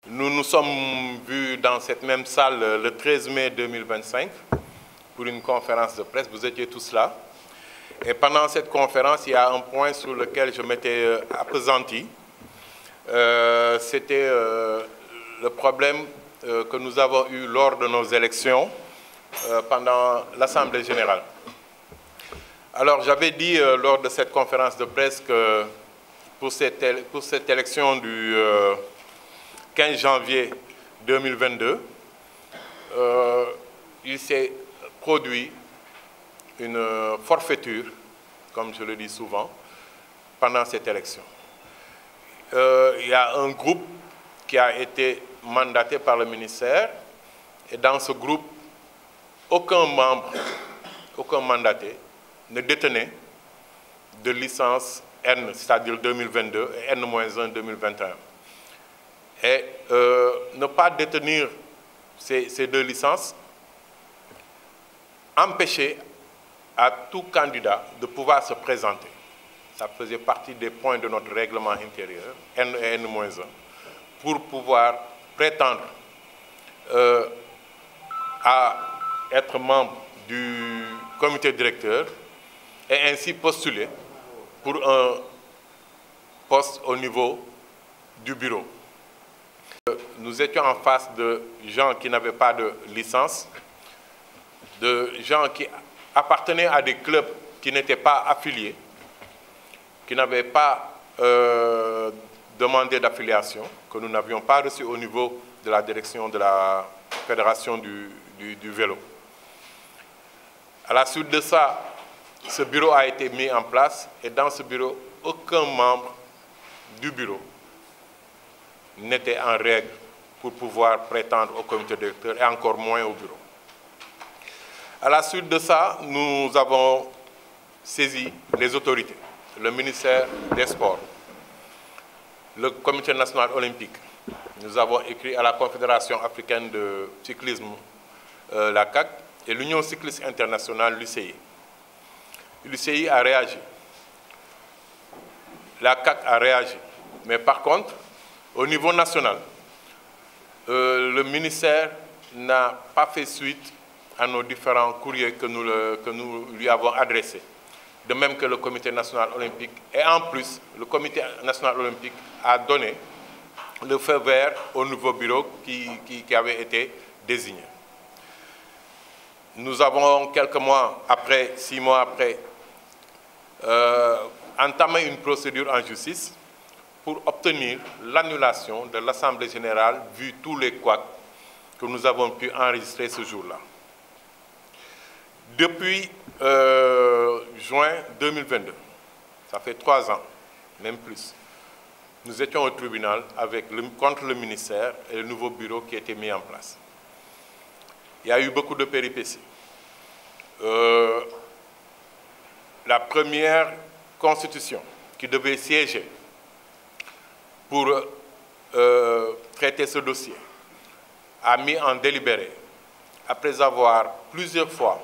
Nous nous sommes vus dans cette même salle le 13 mai 2025 pour une conférence de presse. Vous étiez tous là. Et pendant cette conférence, il y a un point sur lequel je m'étais appesanti. C'était le problème que nous avons eu lors de nos élections pendant l'Assemblée générale. Alors, j'avais dit lors de cette conférence de presse que pour cette élection du 15 janvier 2022, il s'est produit une forfaiture, comme je le dis souvent, pendant cette élection. Il y a un groupe qui a été mandaté par le ministère, et dans ce groupe, aucun membre, aucun mandaté ne détenait de licence N, c'est-à-dire 2022, et N-1 2021. Et ne pas détenir ces deux licences empêchait à tout candidat de pouvoir se présenter. Ça faisait partie des points de notre règlement intérieur, N et N-1, pour pouvoir prétendre à être membre du comité directeur et ainsi postuler pour un poste au niveau du bureau. Nous étions en face de gens qui n'avaient pas de licence, de gens qui appartenaient à des clubs qui n'étaient pas affiliés, qui n'avaient pas demandé d'affiliation, que nous n'avions pas reçu au niveau de la direction de la Fédération du vélo. À la suite de ça, ce bureau a été mis en place et dans ce bureau, aucun membre du bureau n'était en règle pour pouvoir prétendre au comité directeur et encore moins au bureau. À la suite de ça, nous avons saisi les autorités, le ministère des Sports, le comité national olympique. Nous avons écrit à la Confédération africaine de cyclisme, la CAC, et l'Union cycliste internationale, l'UCI. L'UCI a réagi. La CAC a réagi. Mais par contre, au niveau national, le ministère n'a pas fait suite à nos différents courriers que nous lui avons adressés. De même que le comité national olympique. Et en plus, le comité national olympique a donné le feu vert au nouveau bureau qui avait été désigné. Nous avons quelques mois après, 6 mois après, entamé une procédure en justice pour obtenir l'annulation de l'Assemblée générale, vu tous les couacs que nous avons pu enregistrer ce jour-là. Depuis juin 2022, ça fait 3 ans, même plus, nous étions au tribunal contre le ministère et le nouveau bureau qui a été mis en place. Il y a eu beaucoup de péripéties. La première constitution qui devait siéger pour traiter ce dossier a mis en délibéré, après avoir plusieurs fois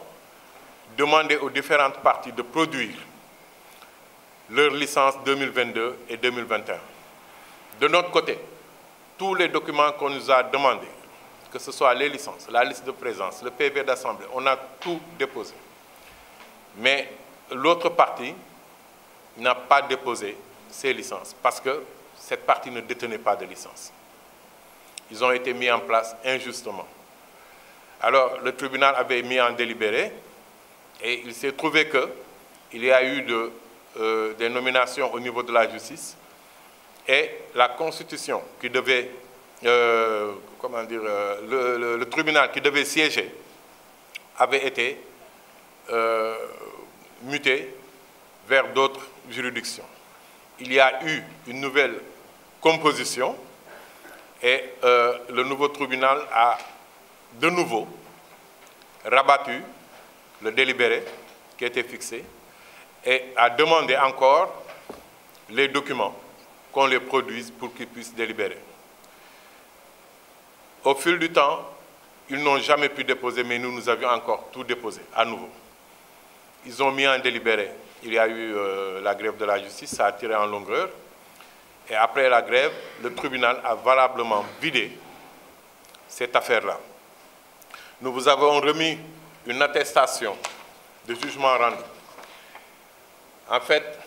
demandé aux différentes parties de produire leurs licences 2022 et 2021. De notre côté, tous les documents qu'on nous a demandés, que ce soit les licences, la liste de présence, le PV d'assemblée, on a tout déposé. Mais l'autre partie n'a pas déposé ses licences parce que cette partie ne détenait pas de licence. Ils ont été mis en place injustement. Alors, le tribunal avait mis en délibéré et il s'est trouvé qu'il y a eu des nominations au niveau de la justice et la Constitution qui devait, le tribunal qui devait siéger avait été muté vers d'autres juridictions. Il y a eu une nouvelle composition et le nouveau tribunal a de nouveau rabattu le délibéré qui était fixé et a demandé encore les documents qu'on les produise pour qu'ils puissent délibérer. Au fil du temps, ils n'ont jamais pu déposer, mais nous avions encore tout déposé à nouveau. Ils ont mis en délibéré. Il y a eu la grève de la justice, ça a tiré en longueur. Et après la grève, le tribunal a valablement vidé cette affaire-là. Nous vous avons remis une attestation de jugement rendu. En fait,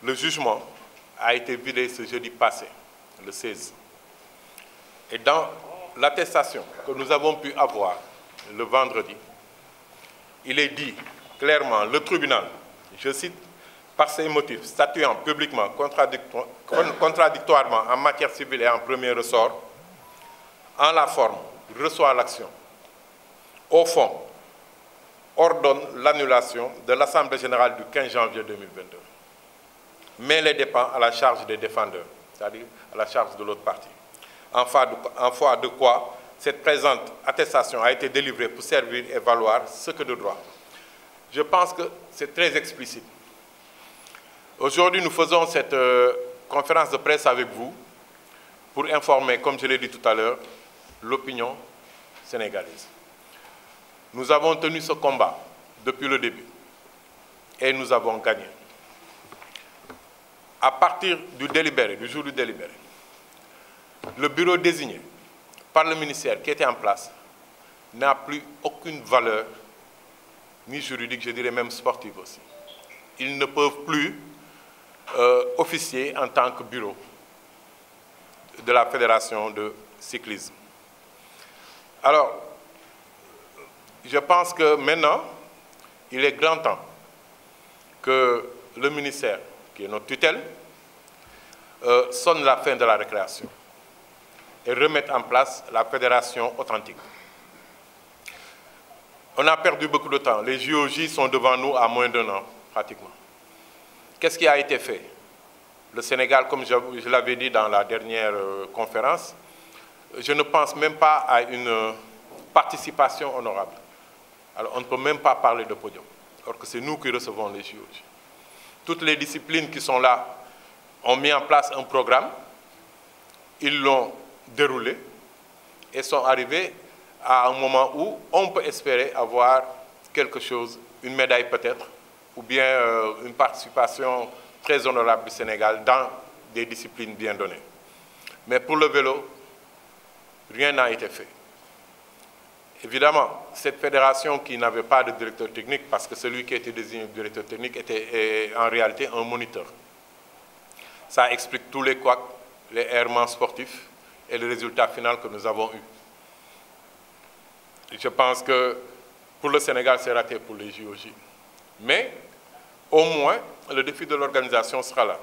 le jugement a été vidé ce jeudi passé, le 16. Et dans l'attestation que nous avons pu avoir le vendredi, il est dit clairement, le tribunal, je cite, par ses motifs, statuant publiquement contradictoirement en matière civile et en premier ressort, en la forme, reçoit l'action. Au fond, ordonne l'annulation de l'Assemblée générale du 15 janvier 2022. Mais les dépend à la charge des défendeurs, c'est-à-dire à la charge de l'autre partie. En foi de quoi, cette présente attestation a été délivrée pour servir et valoir ce que de droit. Je pense que c'est très explicite. Aujourd'hui, nous faisons cette conférence de presse avec vous pour informer, comme je l'ai dit tout à l'heure, l'opinion sénégalaise. Nous avons tenu ce combat depuis le début et nous avons gagné. À partir du délibéré, du jour du délibéré, le bureau désigné par le ministère qui était en place n'a plus aucune valeur, ni juridique, je dirais même sportive aussi. Ils ne peuvent plus officier en tant que bureau de la Fédération de cyclisme. Alors, je pense que maintenant, il est grand temps que le ministère, qui est notre tutelle, sonne la fin de la récréation et remette en place la fédération authentique. On a perdu beaucoup de temps. Les JOJ sont devant nous à moins d'1 an, pratiquement. Qu'est-ce qui a été fait? Le Sénégal, comme je l'avais dit dans la dernière conférence, je ne pense même pas à une participation honorable. Alors, on ne peut même pas parler de podium, alors que c'est nous qui recevons les JOJ. Toutes les disciplines qui sont là ont mis en place un programme, ils l'ont déroulé et sont arrivés à un moment où on peut espérer avoir quelque chose, une médaille peut-être, ou bien une participation très honorable du Sénégal dans des disciplines bien données. Mais pour le vélo, rien n'a été fait. Évidemment, cette fédération qui n'avait pas de directeur technique, parce que celui qui était désigné directeur technique était en réalité un moniteur. Ça explique tous les couacs, les errements sportifs et le résultat final que nous avons eu. Je pense que pour le Sénégal, c'est raté pour les JOJ. Mais au moins, le défi de l'organisation sera là.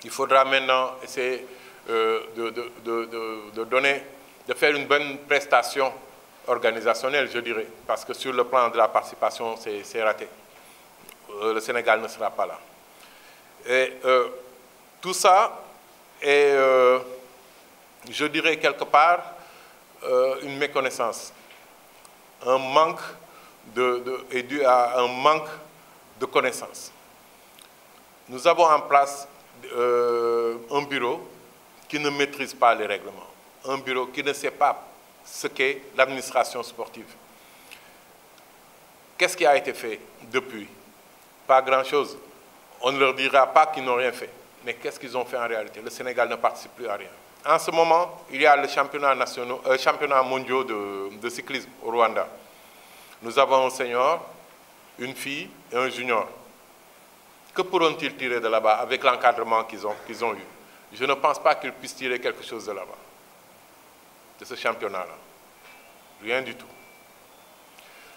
Il faudra maintenant essayer de faire une bonne prestation organisationnelle, je dirais, parce que sur le plan de la participation, c'est raté. Le Sénégal ne sera pas là. Et tout ça est, je dirais quelque part, une méconnaissance. Un manque est dû à un manque de connaissances. Nous avons en place un bureau qui ne maîtrise pas les règlements, un bureau qui ne sait pas ce qu'est l'administration sportive. Qu'est-ce qui a été fait depuis? Pas grand-chose. On ne leur dira pas qu'ils n'ont rien fait. Mais qu'est-ce qu'ils ont fait en réalité? Le Sénégal ne participe plus à rien. En ce moment, il y a le championnat mondial de cyclisme au Rwanda. Nous avons un senior, une fille et un junior. Que pourront-ils tirer de là-bas avec l'encadrement qu'ils ont eu? Je ne pense pas qu'ils puissent tirer quelque chose de là-bas, de ce championnat-là. Rien du tout.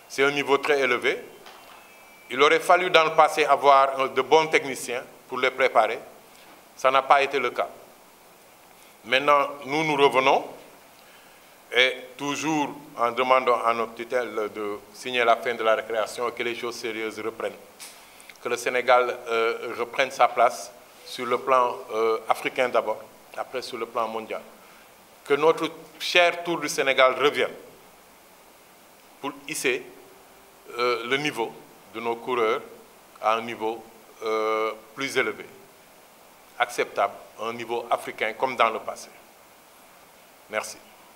C'est un niveau très élevé. Il aurait fallu dans le passé avoir de bons techniciens pour les préparer. Ça n'a pas été le cas. Maintenant, nous revenons et toujours en demandant à notre tutelle de signer la fin de la récréation et que les choses sérieuses reprennent. Que le Sénégal reprenne sa place sur le plan africain d'abord, après sur le plan mondial. Que notre cher Tour du Sénégal revienne pour hisser le niveau de nos coureurs à un niveau plus élevé, acceptable, à un niveau africain comme dans le passé. Merci.